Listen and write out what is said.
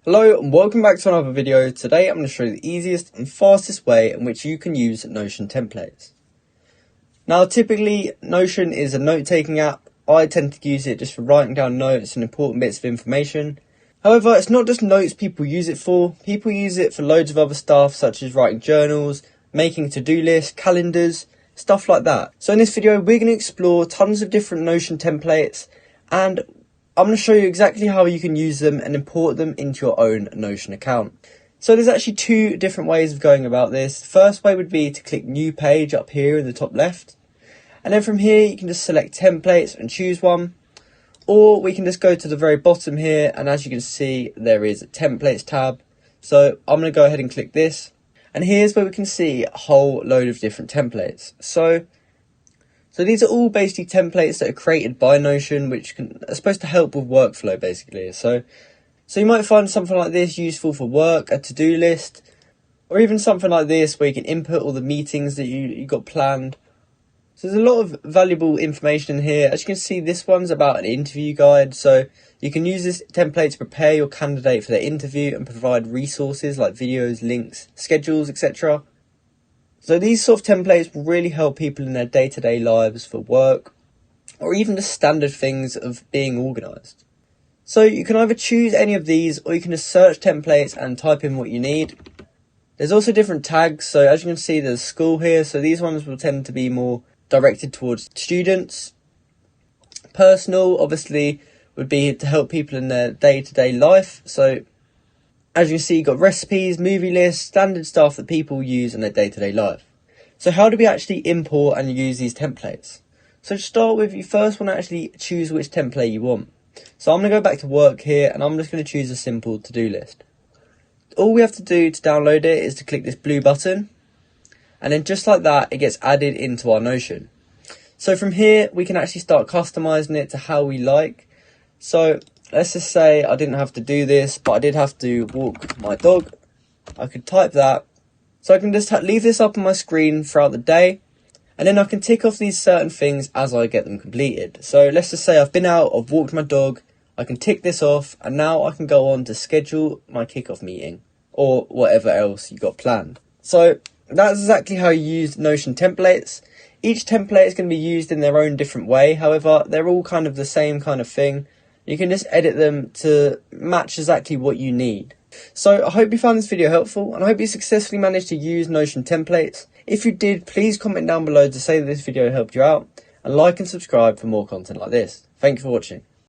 Hello and welcome back to another video. Today I'm going to show you the easiest and fastest way in which you can use Notion templates. Now typically Notion is a note-taking app. I tend to use it just for writing down notes and important bits of information. However, it's not just notes people use it for. People use it for loads of other stuff such as writing journals, making to-do lists, calendars, stuff like that. So in this video we're going to explore tons of different Notion templates, and I'm going to show you exactly how you can use them and import them into your own Notion account. So there's actually two different ways of going about this. The first way would be to click New Page up here in the top left. And then from here you can just select Templates and choose one. Or we can just go to the very bottom here, and as you can see there is a Templates tab. So I'm going to go ahead and click this. And here's where we can see a whole load of different templates. So these are all basically templates that are created by Notion, which are supposed to help with workflow basically. So you might find something like this useful for work, a to-do list, or even something like this where you can input all the meetings that you got planned. So there's a lot of valuable information in here. As you can see, this one's about an interview guide. So you can use this template to prepare your candidate for their interview and provide resources like videos, links, schedules, etc. So these sort of templates will really help people in their day-to-day lives for work, or even the standard things of being organised. So you can either choose any of these, or you can just search templates and type in what you need. There's also different tags, so as you can see there's school here, so these ones will tend to be more directed towards students. Personal, obviously, would be to help people in their day-to-day life, so as you can see, you've got recipes, movie lists, standard stuff that people use in their day-to-day life. So how do we actually import and use these templates? So to start with, you first want to actually choose which template you want. So I'm going to go back to work here, and I'm just going to choose a simple to-do list. All we have to do to download it is to click this blue button, and then just like that, it gets added into our Notion. So from here, we can actually start customizing it to how we like. So let's just say I didn't have to do this, but I did have to walk my dog. I could type that. So I can just leave this up on my screen throughout the day, and then I can tick off these certain things as I get them completed. So let's just say I've been out, I've walked my dog, I can tick this off, and now I can go on to schedule my kickoff meeting, or whatever else you got planned. So that's exactly how you use Notion templates. Each template is going to be used in their own different way, however, they're all kind of the same kind of thing. You can just edit them to match exactly what you need. So I hope you found this video helpful, and I hope you successfully managed to use Notion templates. If you did, please comment down below to say that this video helped you out, and like and subscribe for more content like this. Thank you for watching.